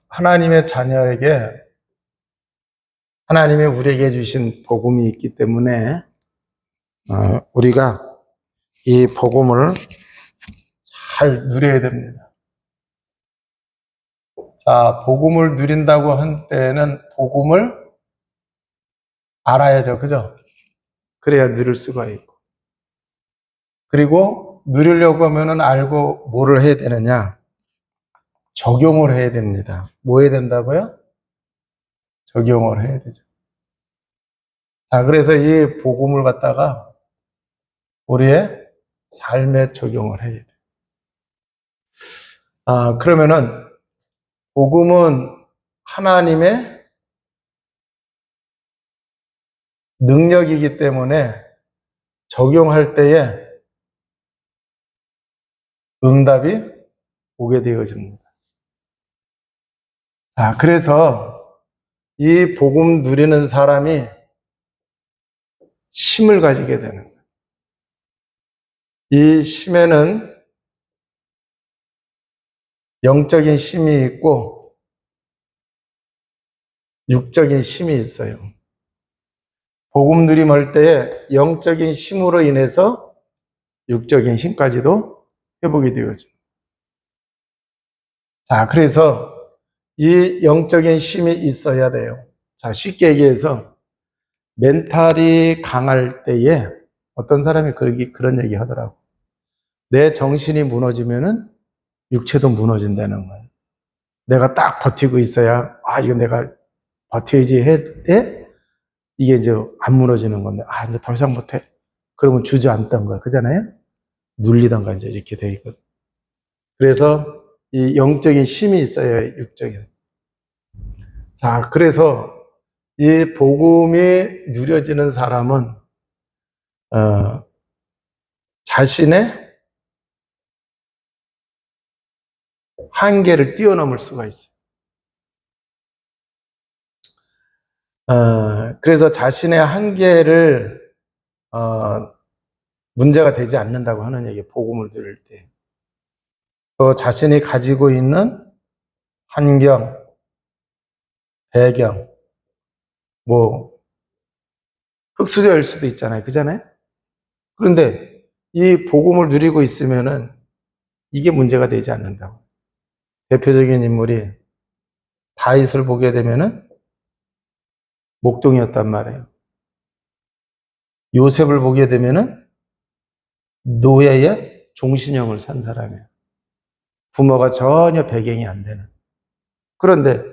하나님의 자녀에게 하나님이 우리에게 주신 복음이 있기 때문에 우리가 이 복음을 잘 누려야 됩니다. 자, 복음을 누린다고 한 때는 복음을 알아야죠. 그죠? 그래야 누릴 수가 있고. 그리고 누리려고 하면은 알고 뭐를 해야 되느냐? 적용을 해야 됩니다. 뭐 해야 된다고요? 적용을 해야 되죠. 자, 그래서 이 복음을 갖다가 우리의 삶에 적용을 해야 돼요. 그러면은 복음은 하나님의 능력이기 때문에 적용할 때에 응답이 오게 되어집니다. 그래서 이 복음 누리는 사람이 힘을 가지게 되는 거예요. 이 힘에는 영적인 힘이 있고 육적인 힘이 있어요. 복음 누림할 때에 영적인 힘으로 인해서 육적인 힘까지도 회복이 되어집니다. 그래서 이 영적인 힘이 있어야 돼요. 쉽게 얘기해서 멘탈이 강할 때에 어떤 사람이 그런 얘기 하더라고. 내 정신이 무너지면은 육체도 무너진다는 거예요. 내가 딱 버티고 있어야 이거 내가 버텨야지 할 때 이게 이제 안 무너지는 건데 이제 더 이상 못해. 그러면 주저앉던 거야. 그잖아요? 눌리던가 이제 이렇게 돼 있거든. 그래서 이 영적인 힘이 있어야 육적인. 그래서 이 복음이 누려지는 사람은 자신의 한계를 뛰어넘을 수가 있어요. 그래서 자신의 한계를 문제가 되지 않는다고 하는 얘기예요. 복음을 들을 때. 또 자신이 가지고 있는 환경, 배경, 흙수저일 수도 있잖아요. 그잖아요? 그런데 이 복음을 누리고 있으면은 이게 문제가 되지 않는다고. 대표적인 인물이 다윗을 보게 되면은 목동이었단 말이에요. 요셉을 보게 되면은 노예의 종신형을 산 사람이에요. 부모가 전혀 배경이 안 되는. 그런데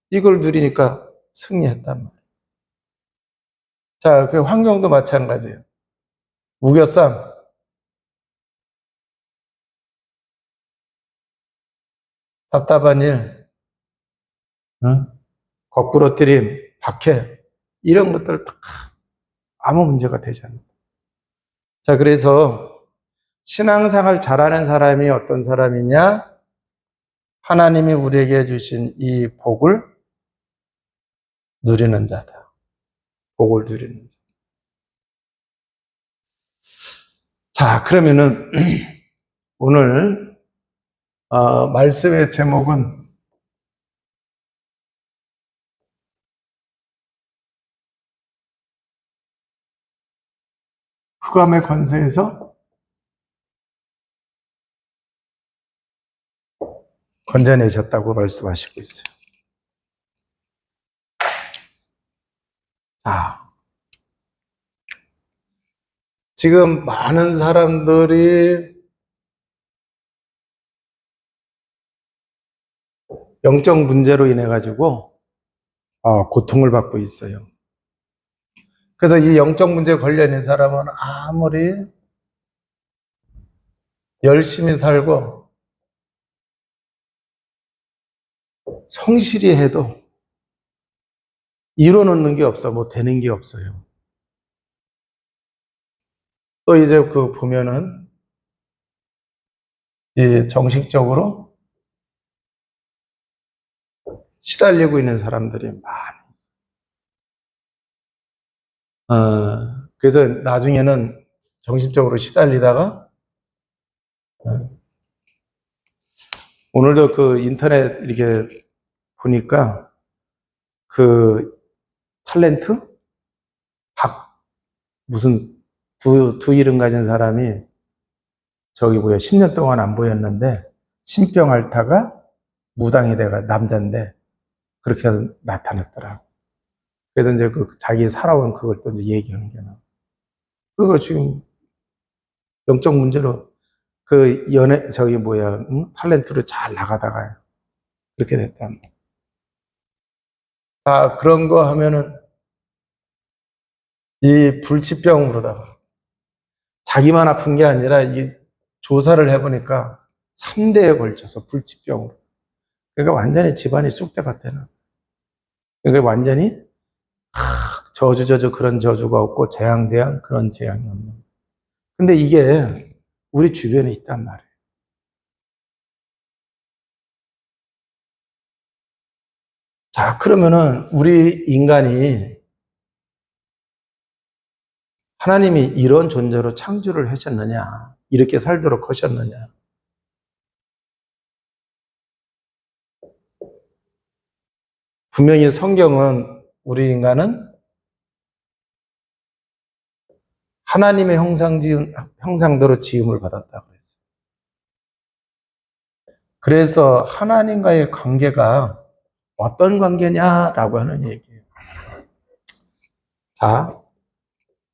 이걸 누리니까 승리했단 말이에요. 그 환경도 마찬가지예요. 우겨쌈, 답답한 일, 거꾸로뜨림, 박해, 이런 것들 다 아무 문제가 되지 않는다. 그래서 신앙생활 잘하는 사람이 어떤 사람이냐? 하나님이 우리에게 주신 이 복을 누리는 자다. 복을 누리는 자. 그러면은 오늘 말씀의 제목은 흑암의 권세에서 건져내셨다고 말씀하시고 있어요. 지금 많은 사람들이 영적 문제로 인해 가지고 고통을 받고 있어요. 그래서 이 영적 문제에 걸려 있는 사람은 아무리 열심히 살고 성실히 해도 이뤄놓는 게 없어. 되는 게 없어요. 또 이제 보면은 이 정식적으로 시달리고 있는 사람들이 많이 있어요. 그래서 나중에는 정신적으로 시달리다가 오늘도 그 인터넷 이렇게 보니까 그 탤런트? 무슨 두 이름 가진 사람이 저기 10년 동안 안 보였는데 신병 앓다가 무당이 돼가 남자인데 그렇게 나타났더라고. 그래서 이제 그 자기 살아온 그걸 또 이제 얘기하는 게 나와. 그거 지금 영적 문제로 그 탤런트로 잘 나가다가 그렇게 됐다. 아, 그런 거 하면은 이 불치병으로다가 자기만 아픈 게 아니라 이 조사를 해보니까 3대에 걸쳐서 불치병으로. 그러니까 완전히 집안이 쑥대가 되는. 그러니까 완전히 저주 그런 저주가 없고 재앙 그런 재앙이 없는. 근데 이게 우리 주변에 있단 말이에요. 자, 그러면은 우리 인간이 하나님이 이런 존재로 창조를 하셨느냐? 이렇게 살도록 하셨느냐? 분명히 성경은 우리 인간은 하나님의 형상대로 지음을 받았다고 그랬어요. 그래서 하나님과의 관계가 어떤 관계냐라고 하는 얘기예요. 자,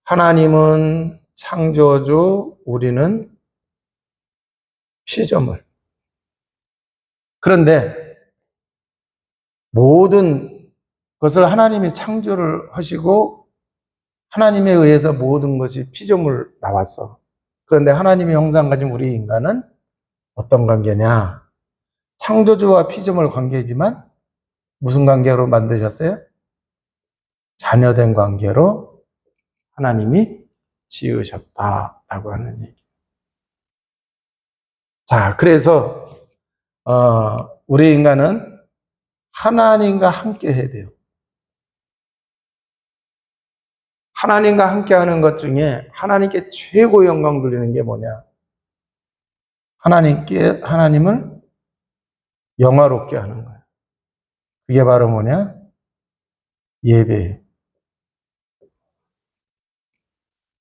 하나님은 창조주, 우리는 피조물. 그런데 모든 것을 하나님이 창조를 하시고 하나님에 의해서 모든 것이 피조물 나왔어. 그런데 하나님의 형상 가진 우리 인간은 어떤 관계냐? 창조주와 피조물 관계지만 무슨 관계로 만드셨어요? 자녀된 관계로 하나님이 지으셨다라고 하는 얘기. 자, 그래서 우리 인간은 하나님과 함께 해야 돼요. 하나님과 함께 하는 것 중에 하나님께 최고 영광 돌리는 게 뭐냐? 하나님을 영화롭게 하는 거예요. 그게 바로 뭐냐? 예배.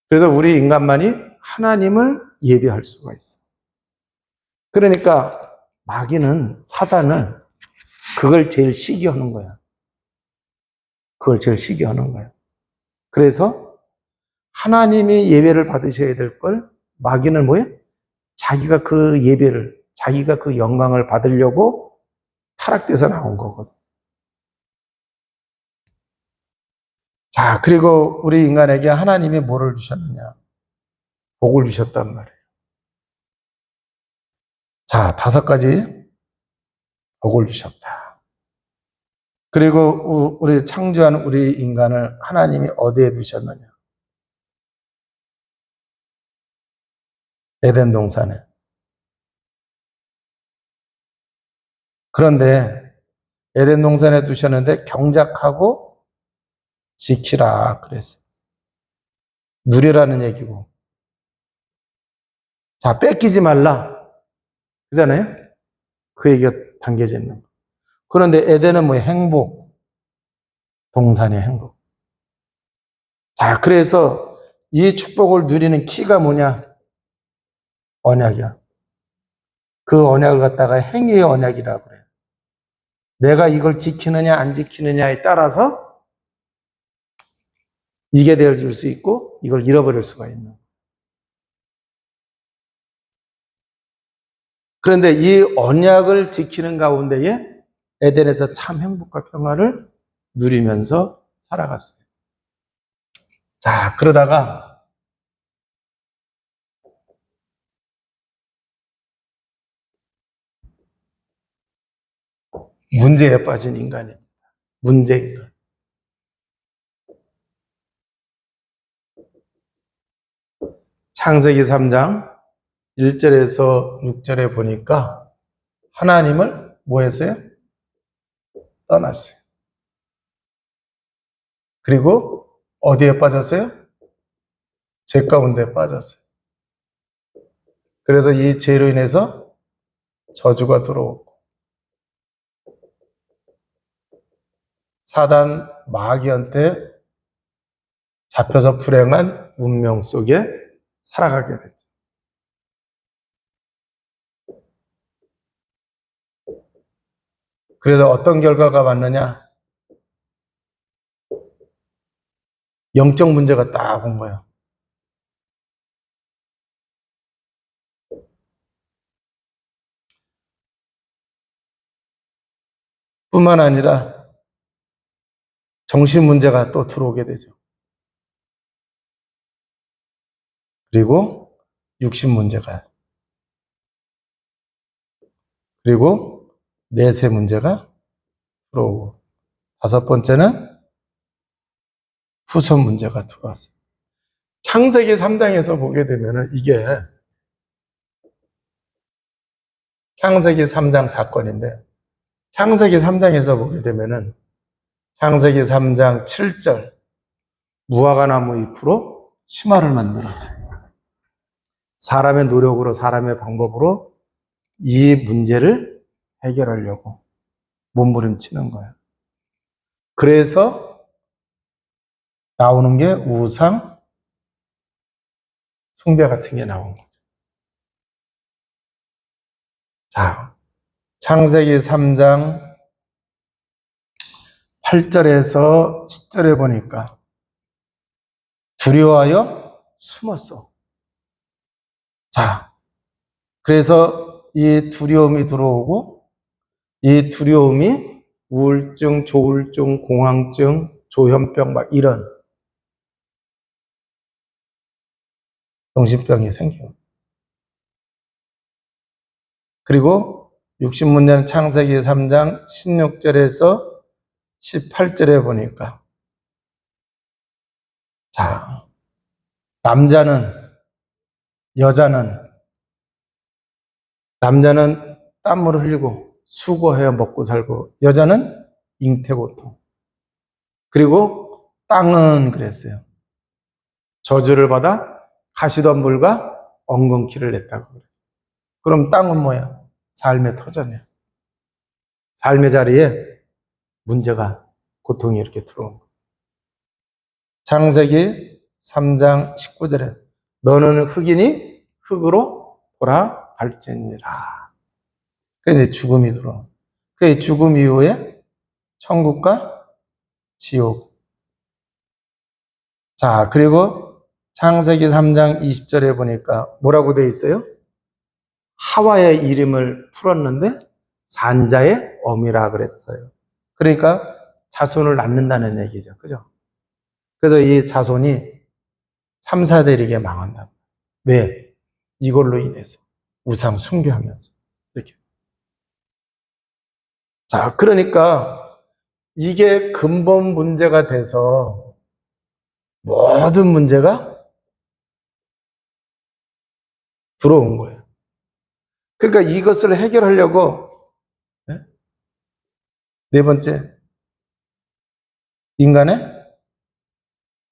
그래서 우리 인간만이 하나님을 예배할 수가 있어. 그러니까 마귀는, 사단은 그걸 제일 시기하는 거야. 그걸 제일 시기하는 거야. 그래서 하나님이 예배를 받으셔야 될 걸 마귀는 뭐예요? 자기가 그 예배를, 자기가 그 영광을 받으려고 타락돼서 나온 거거든. 자, 그리고 우리 인간에게 하나님이 뭐를 주셨느냐? 복을 주셨단 말이에요. 자, 5가지 복을 주셨다. 그리고 우리 창조한 우리 인간을 하나님이 어디에 두셨느냐? 에덴 동산에. 그런데 에덴 동산에 두셨는데 경작하고 지키라 그랬어요. 누리라는 얘기고. 자, 뺏기지 말라. 그잖아요? 그 얘기가 담겨져 있는 거. 그런데 에덴은 뭐 행복, 동산의 행복. 자, 그래서 이 축복을 누리는 키가 뭐냐? 언약이야. 그 언약을 갖다가 행위의 언약이라고 그래요. 내가 이걸 지키느냐 안 지키느냐에 따라서 이게 되어질 수 있고 이걸 잃어버릴 수가 있는. 그런데 이 언약을 지키는 가운데에 에덴에서 참 행복과 평화를 누리면서 살아갔어요. 자, 그러다가 문제에 빠진 인간입니다. 문제인간. 창세기 3장 1절에서 6절에 보니까 하나님을 뭐 했어요? 떠났어요. 그리고 어디에 빠졌어요? 죄 가운데 빠졌어요. 그래서 이 죄로 인해서 저주가 들어오고 사단 마귀한테 잡혀서 불행한 운명 속에 살아가게 됐죠. 그래서 어떤 결과가 왔느냐? 영적 문제가 딱 온 거예요. 뿐만 아니라 정신 문제가 또 들어오게 되죠. 그리고 육신 문제가, 그리고 내세 문제가 들어오고, 다섯 번째는 후손 문제가 들어왔어요. 창세기 3장에서 보게 되면은 이게 창세기 3장 사건인데, 창세기 3장에서 보게 되면은 창세기 3장 7절 무화과 나무 잎으로 치마를 만들었어요. 사람의 노력으로, 사람의 방법으로 이 문제를 해결하려고 몸부림치는 거예요. 그래서 나오는 게 우상 숭배 같은 게 나온 거죠. 자, 창세기 3장 8절에서 10절에 보니까 두려워하여 숨었어. 자, 그래서 이 두려움이 들어오고, 이 두려움이 우울증, 조울증, 공황증, 조현병 막 이런 정신병이 생겨요. 그리고 육신문제는 창세기 3장 16절에서 18절에 보니까, 자, 남자는 땀을 흘리고 수고해야 먹고 살고, 여자는 잉태고통. 그리고 땅은 그랬어요. 저주를 받아 가시덤불과 엉겅퀴를 냈다고 그랬어요. 그럼 땅은 뭐야? 삶의 터전이야. 삶의 자리에 문제가, 고통이 이렇게 들어온 거야. 창세기 3장 19절에 너는 흙이니 흙으로 돌아갈지니라. 그래서 죽음이 들어온. 그 죽음 이후에 천국과 지옥. 자, 그리고 창세기 3장 20절에 보니까 뭐라고 되어 있어요? 하와의 이름을 풀었는데 산자의 어미라 그랬어요. 그러니까 자손을 낳는다는 얘기죠. 그죠? 그래서 이 자손이 3, 4대에게 망한다. 왜? 이걸로 인해서 우상 숭배하면서 이렇게. 자, 그러니까 이게 근본 문제가 돼서 모든 문제가 들어온 거예요. 그러니까 이것을 해결하려고 네 번째, 인간의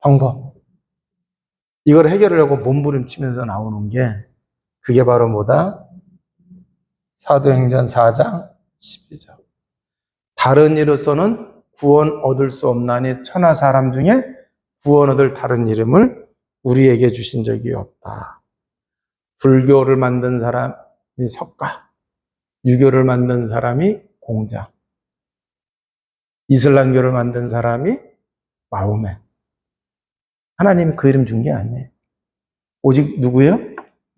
방법. 이걸 해결하려고 몸부림치면서 나오는 게 그게 바로 뭐다? 사도행전 4장 12절. 다른 이로서는 구원 얻을 수 없나니 천하 사람 중에 구원 얻을 다른 이름을 우리에게 주신 적이 없다. 불교를 만든 사람이 석가, 유교를 만든 사람이 공자, 이슬람교를 만든 사람이 마호메. 하나님이 그 이름 준 게 아니에요. 오직 누구예요?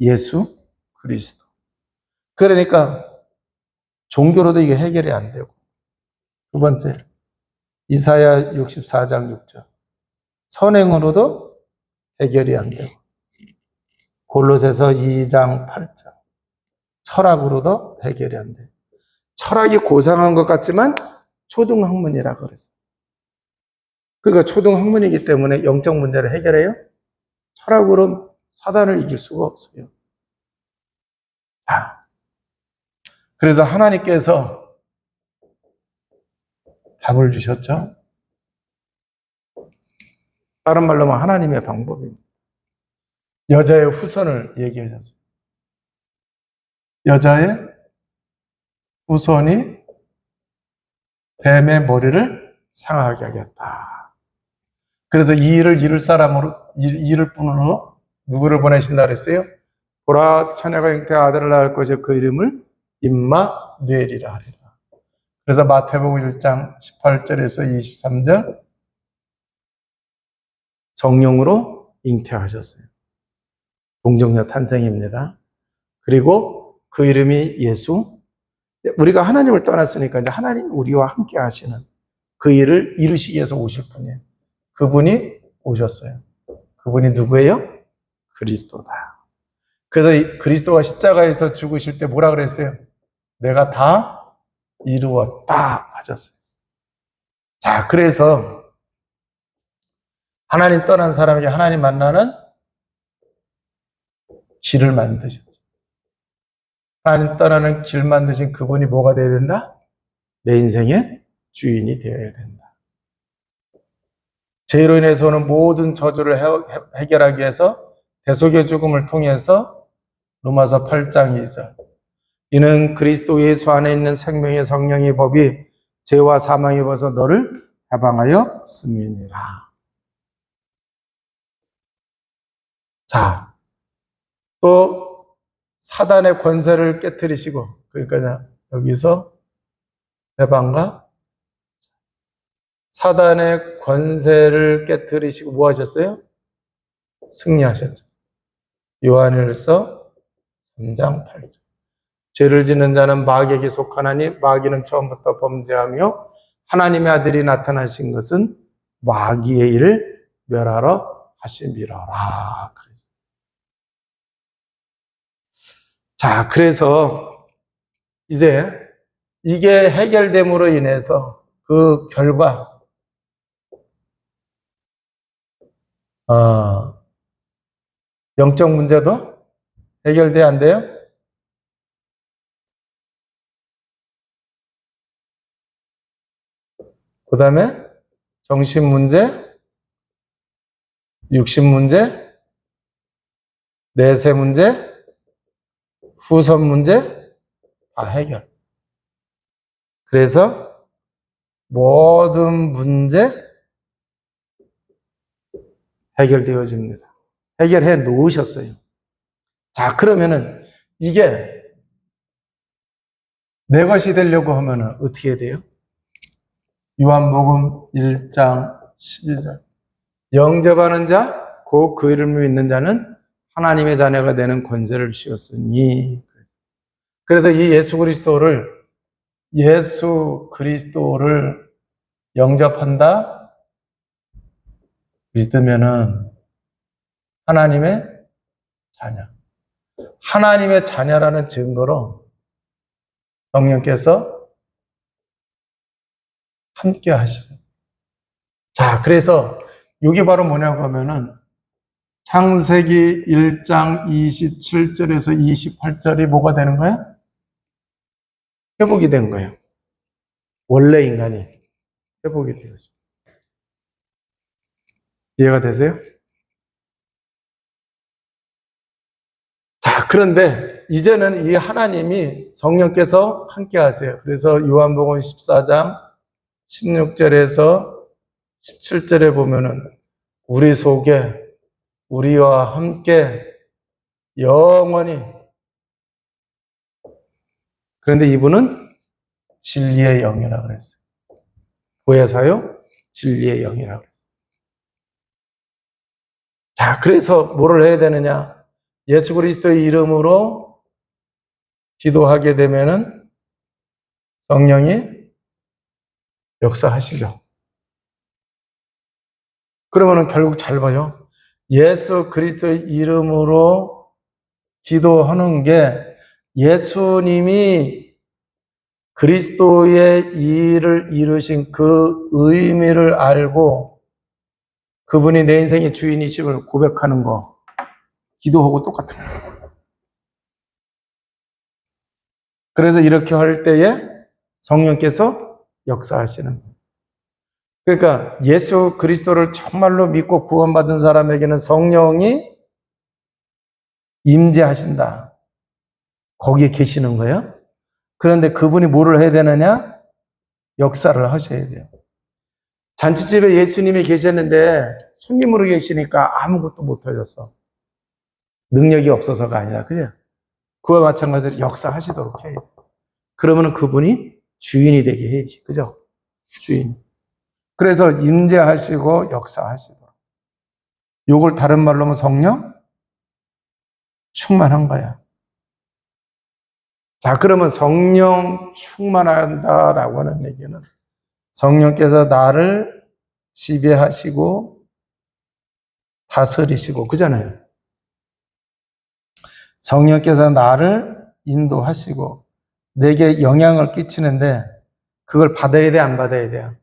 예수 그리스도. 그러니까 종교로도 이게 해결이 안 되고. 두 번째, 이사야 64장 6절. 선행으로도 해결이 안 되고. 골로새서 2장 8절. 철학으로도 해결이 안 돼요. 철학이 고상한 것 같지만 초등학문이라 그랬어요. 그러니까 초등학문이기 때문에 영적 문제를 해결해요? 철학으로 사단을 이길 수가 없어요. 그래서 하나님께서 답을 주셨죠? 다른 말로 하면 하나님의 방법입니다. 여자의 후손을 얘기하셨어요. 여자의 후손이 뱀의 머리를 상하게 하겠다. 그래서 이 일을 이룰 사람으로, 이룰 분으로 누구를 보내신다 그랬어요? 보라, 처녀가 잉태한 아들을 낳을 것이요 그 이름을 임마누엘이라 하리라. 그래서 마태복음 1장 18절에서 23절 성령으로 잉태하셨어요. 동정녀 탄생입니다. 그리고 그 이름이 예수. 우리가 하나님을 떠났으니까 이제 하나님 우리와 함께 하시는 그 일을 이루시기 위해서 오실 분이에요. 그분이 오셨어요. 그분이 누구예요? 그리스도다. 그래서 이 그리스도가 십자가에서 죽으실 때 뭐라 그랬어요? 내가 다 이루었다 하셨어요. 자, 그래서 하나님 떠난 사람에게 하나님 만나는 길을 만드셨죠. 하나님 떠나는 길 만드신 그분이 뭐가 되어야 된다? 내 인생의 주인이 되어야 된다. 죄로 인해서 오는 모든 저주를 해결하기 위해서 대속의 죽음을 통해서 로마서 8장 2절 이는 그리스도 예수 안에 있는 생명의 성령의 법이 죄와 사망의 법에서 너를 해방하였음이니라. 자, 또 사단의 권세를 깨뜨리시고, 그러니까 여기서 해방과 사단의 권세를 깨뜨리시고 뭐 하셨어요? 승리하셨죠. 요한일서 3장 8절. 죄를 짓는 자는 마귀에게 속하나니 마귀는 처음부터 범죄하며 하나님의 아들이 나타나신 것은 마귀의 일을 멸하러 하심이라. 자, 그래서 이제 이게 해결됨으로 인해서 그 결과 영적 문제도 해결돼 안 돼요? 그 다음에 정신 문제, 육신 문제, 내세 문제, 후선 문제 다 해결. 그래서 모든 문제 해결되어집니다. 해결해 놓으셨어요. 자, 그러면은 이게 내 것이 되려고 하면은 어떻게 돼요? 요한복음 1장 12절. 영접하는 자, 곧 그 이름을 믿는 자는 하나님의 자녀가 되는 권세를 주셨으니. 그래서 이 예수 그리스도를 영접한다, 믿으면은 하나님의 자녀. 하나님의 자녀라는 증거로 성령께서 함께 하시죠. 자, 그래서 이게 바로 뭐냐고 하면은 창세기 1장 27절에서 28절이 뭐가 되는 거야? 회복이 된 거예요. 원래 인간이 회복이 되어죠. 이해가 되세요? 자, 그런데 이제는 이 하나님이 성령께서 함께 하세요. 그래서 요한복음 14장 16절에서 17절에 보면은 우리 속에 우리와 함께 영원히. 그런데 이분은 진리의 영이라고 그랬어요. 보혜사요? 진리의 영이라고 그랬어요. 자, 그래서 뭐를 해야 되느냐? 예수 그리스도의 이름으로 기도하게 되면은 성령이 역사하시죠. 그러면은 결국 잘 봐요. 예수 그리스도의 이름으로 기도하는 게 예수님이 그리스도의 일을 이루신 그 의미를 알고 그분이 내 인생의 주인이심을 고백하는 거, 기도하고 똑같은 거예요. 그래서 이렇게 할 때에 성령께서 역사하시는 거예요. 그러니까 예수 그리스도를 정말로 믿고 구원받은 사람에게는 성령이 임재하신다. 거기에 계시는 거예요. 그런데 그분이 뭐를 해야 되느냐? 역사를 하셔야 돼요. 잔치집에 예수님이 계셨는데 손님으로 계시니까 아무것도 못 하셨어. 능력이 없어서가 아니라, 그죠? 그와 마찬가지로 역사하시도록 해요. 그러면 그분이 주인이 되게 해야지. 그죠? 주인. 그래서 임재하시고 역사하시도록. 요걸 다른 말로 하면 성령 충만한 거야. 자, 그러면 성령 충만한다라고 하는 얘기는 성령께서 나를 지배하시고 다스리시고, 그잖아요. 성령께서 나를 인도하시고 내게 영향을 끼치는데 그걸 받아야 돼, 안 받아야 돼요?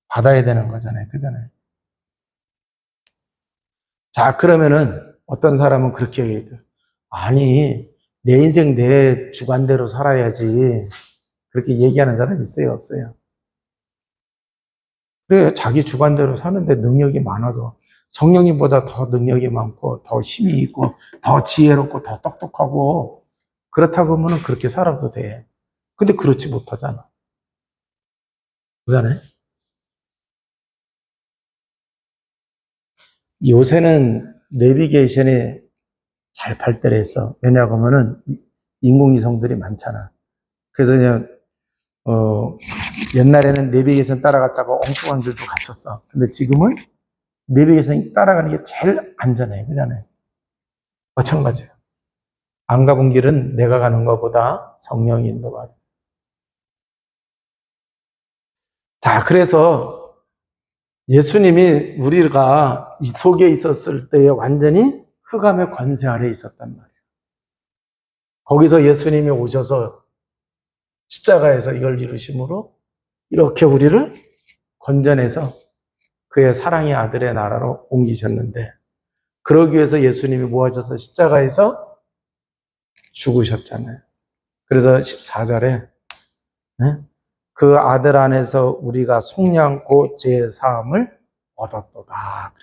받아야 되는 거잖아요. 그잖아요. 자, 그러면은 어떤 사람은 그렇게 얘기해요. 아니, 내 인생 내 주관대로 살아야지. 그렇게 얘기하는 사람이 있어요, 없어요? 그래, 자기 주관대로 사는데 능력이 많아서 성령님보다 더 능력이 많고 더 힘이 있고 더 지혜롭고 더 똑똑하고 그렇다고 하면 그렇게 살아도 돼. 근데 그렇지 못하잖아. 그잖아요? 요새는 내비게이션이 잘 발달해서 왜냐고 하면은 인공위성들이 많잖아. 그래서 그냥 옛날에는 내비게이션 따라갔다가 엉뚱한 길도 갔었어. 근데 지금은 내비게이션 따라가는 게 제일 안전해. 그잖아요. 마찬가지예요. 안 가본 길은 내가 가는 것보다 성령이 인도가. 자, 그래서 예수님이 우리가 이 속에 있었을 때에 완전히 흑암의 권세 아래에 있었단 말이에요. 거기서 예수님이 오셔서 십자가에서 이걸 이루심으로 이렇게 우리를 건져내서 그의 사랑의 아들의 나라로 옮기셨는데 그러기 위해서 예수님이 뭐 하셔서 십자가에서 죽으셨잖아요. 그래서 14절에 그 아들 안에서 우리가 속량고 죄 사함을 얻었도다.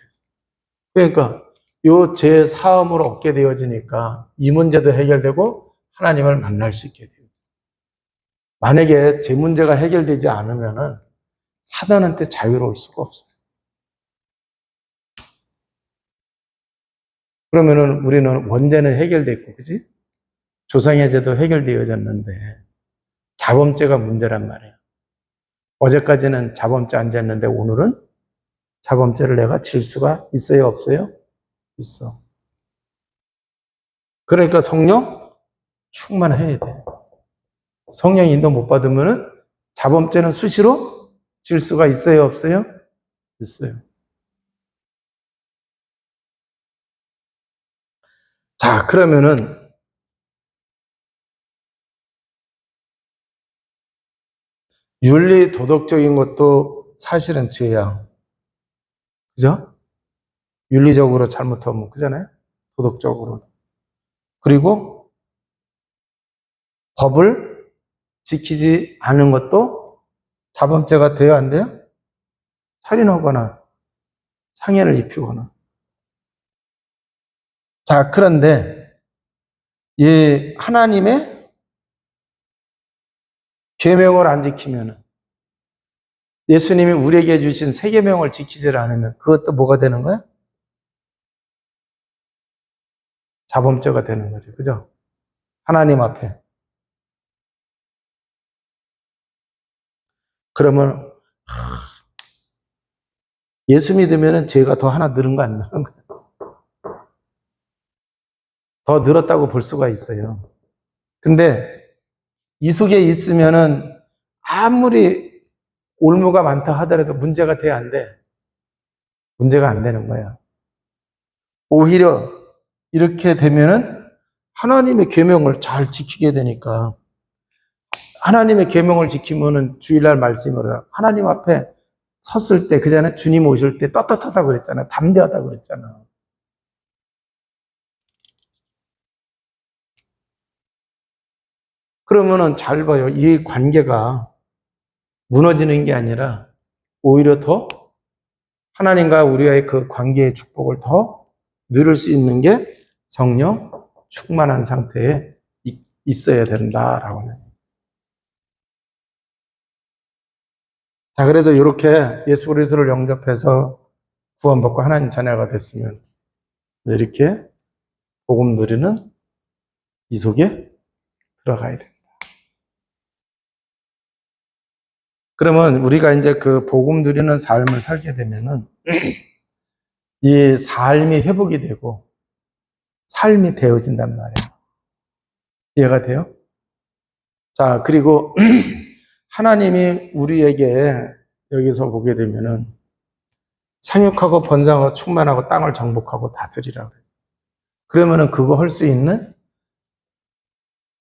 그러니까 요 죄 사함을 얻게 되어지니까 이 문제도 해결되고 하나님을 만날 수 있게 되죠. 만약에 제 문제가 해결되지 않으면은 사단한테 자유로울 수가 없어요. 그러면은 우리는 원죄는 해결됐고, 그지? 조상의 죄도 해결되어졌는데 자범죄가 문제란 말이에요. 어제까지는 자범죄 안 졌는데 오늘은 자범죄를 내가 질 수가 있어요, 없어요? 있어. 그러니까 성령 충만해야 돼. 성령 인도 못 받으면은 자범죄는 수시로 질 수가 있어요, 없어요? 있어요. 자, 그러면은 윤리 도덕적인 것도 사실은 죄야. 그죠? 윤리적으로 잘못하면 그잖아요? 도덕적으로. 그리고 법을 지키지 않은 것도 자범죄가 돼야 안 돼요? 살인하거나 상해를 입히거나. 자, 그런데 이 하나님의 계명을 안 지키면 예수님이 우리에게 주신 세 계명을 지키지 않으면 그것도 뭐가 되는 거야? 자범죄가 되는 거죠. 그죠? 하나님 앞에. 그러면 예수 믿으면 죄가 더 하나 늘은 거 안 늘은 거야? 더 늘었다고 볼 수가 있어요. 근데 이 속에 있으면은 아무리 올무가 많다 하더라도 문제가 돼, 안 돼? 문제가 안 되는 거야. 오히려 이렇게 되면은 하나님의 계명을 잘 지키게 되니까 하나님의 계명을 지키면은 주일날 말씀으로 하나님 앞에 섰을 때 그전에 주님 오실 때 떳떳하다고 그랬잖아. 담대하다고 그랬잖아. 그러면은 잘 봐요. 이 관계가 무너지는 게 아니라 오히려 더 하나님과 우리와의 그 관계의 축복을 더 누릴 수 있는 게 성령 충만한 상태에 있어야 된다라고 하는. 자, 그래서 이렇게 예수 그리스도를 영접해서 구원받고 하나님 자녀가 됐으면 이렇게 복음 누리는 이 속에 들어가야 돼. 그러면 우리가 이제 그 복음 누리는 삶을 살게 되면은 이 삶이 회복이 되고 삶이 되어진단 말이에요. 이해가 돼요? 자, 그리고 하나님이 우리에게 여기서 보게 되면은 생육하고 번성하고 충만하고 땅을 정복하고 다스리라 그래요. 그러면은 그거 할 수 있는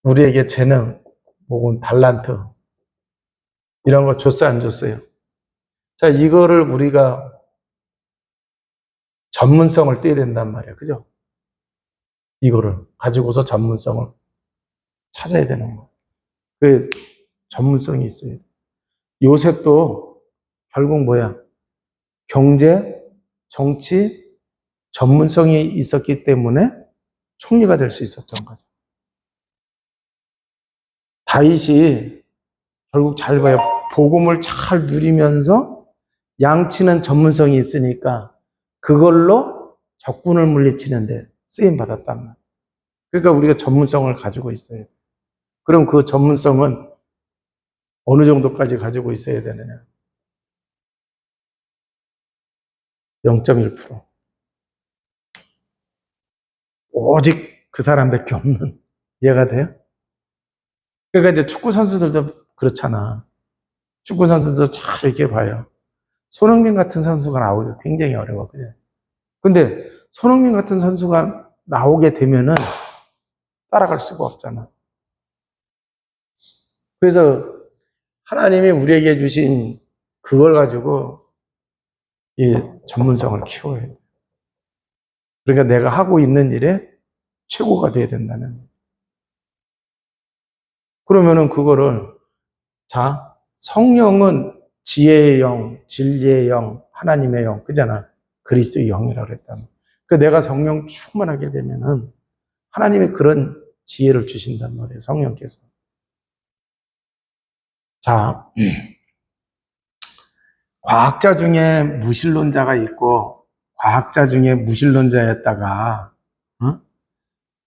우리에게 재능 혹은 달란트 이런 거 줬어요, 안 줬어요? 자, 이거를 우리가 전문성을 떼야 된단 말이에요. 그죠? 이거를 가지고서 전문성을 찾아야 되는 거. 그 전문성이 있어요. 요셉도 결국 뭐야? 경제, 정치, 전문성이 있었기 때문에 총리가 될 수 있었던 거죠. 다윗이 결국 잘 봐요. 복음을 잘 누리면서 양치는 전문성이 있으니까 그걸로 적군을 물리치는데 쓰임 받았단 말이에요. 그러니까 우리가 전문성을 가지고 있어요. 그럼 그 전문성은 어느 정도까지 가지고 있어야 되느냐? 0.1%. 오직 그 사람밖에 없는. 이해가 돼요? 그러니까 이제 축구 선수들도 그렇잖아. 축구 선수도 잘 이렇게 봐요. 손흥민 같은 선수가 나오기가 굉장히 어려워. 그죠? 근데 손흥민 같은 선수가 나오게 되면은 따라갈 수가 없잖아. 그래서 하나님이 우리에게 주신 그걸 가지고 이 전문성을 키워야 돼. 그러니까 내가 하고 있는 일에 최고가 돼야 된다는. 그러면은 그거를 자, 성령은 지혜의 영, 진리의 영, 하나님의 영, 그잖아. 그리스도의 영이라고 그랬다. 그 내가 성령 충만하게 되면은 하나님이 그런 지혜를 주신단 말이에요. 성령께서. 자, 과학자 중에 무신론자가 있고 과학자 중에 무신론자였다가 어?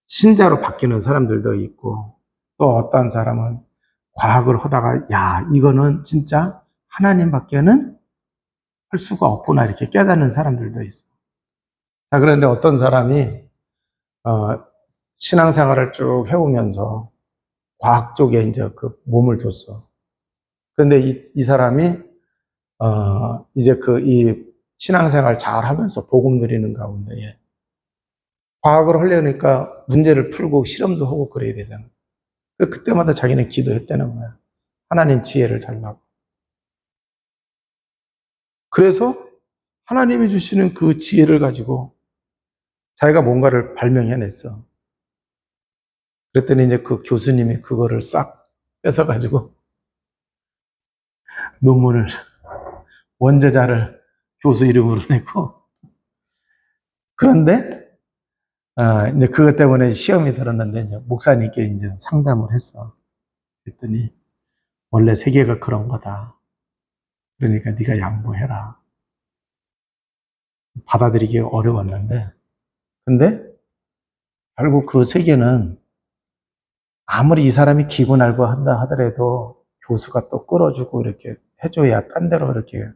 신자로 바뀌는 사람들도 있고 또 어떤 사람은 과학을 하다가 야 이거는 진짜 하나님밖에는 할 수가 없구나 이렇게 깨닫는 사람들도 있어. 자 그런데 어떤 사람이 신앙생활을 쭉 해오면서 과학 쪽에 이제 그 몸을 뒀어. 그런데 이 사람이 이제 그 이 신앙생활 잘 하면서 복음 누리는 가운데 과학을 하려니까 문제를 풀고 실험도 하고 그래야 되잖아. 그때마다 자기는 기도했다는 거야. 하나님 지혜를 달라고. 그래서 하나님이 주시는 그 지혜를 가지고 자기가 뭔가를 발명해냈어. 그랬더니 이제 그 교수님이 그거를 싹 뺏어가지고 논문을, 원저자를 교수 이름으로 내고. 그런데, 이제 그것 때문에 시험이 들었는데, 이제 목사님께 이제 상담을 했어. 그랬더니, 원래 세계가 그런 거다. 그러니까 네가 양보해라. 받아들이기 어려웠는데, 근데 결국 그 세계는 아무리 이 사람이 기고 날고 한다 하더라도 교수가 또 끌어주고 이렇게 해줘야 딴 데로 이렇게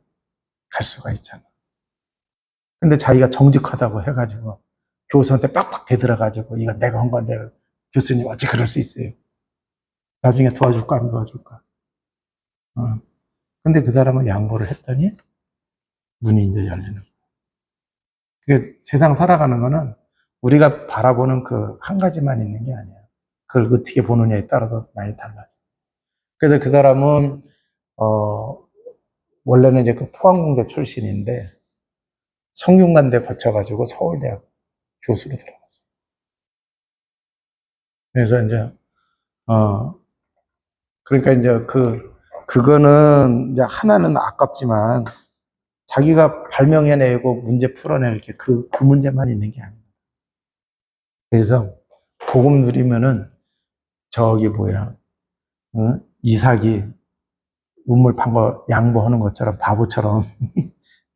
갈 수가 있잖아. 근데 자기가 정직하다고 해가지고 교수한테 빡빡 대들어가지고 이건 내가 한 건데 교수님 어찌 그럴 수 있어요. 나중에 도와줄까 안 도와줄까. 어. 근데 그 사람은 양보를 했더니 문이 이제 열리는 거야. 그게 세상 살아가는 거는 우리가 바라보는 그 한 가지만 있는 게 아니야. 그걸 어떻게 보느냐에 따라서 많이 달라져. 그래서 그 사람은 원래는 이제 그 포항공대 출신인데 성균관대 거쳐가지고 서울대학 교수로 들어갔어. 그래서 이제 그러니까 이제 그거는 이제 하나는 아깝지만 자기가 발명해내고 문제 풀어낼 게 그 문제만 있는 게 아니에요. 그래서 복음 누리면은 저기 뭐야, 이삭이 우물 판 거 양보하는 것처럼 바보처럼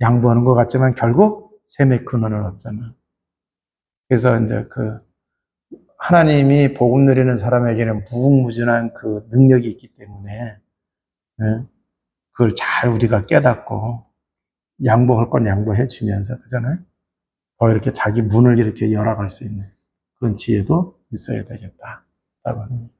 양보하는 것 같지만 결국 셈의 근원은 없잖아. 그래서 이제 하나님이 복음 누리는 사람에게는 무궁무진한 그 능력이 있기 때문에 예, 그걸 잘 우리가 깨닫고 양보할 건 양보해 주면서 그잖아요. 더 이렇게 자기 문을 이렇게 열어갈 수 있는 그런 지혜도 있어야 되겠다라고 합니다.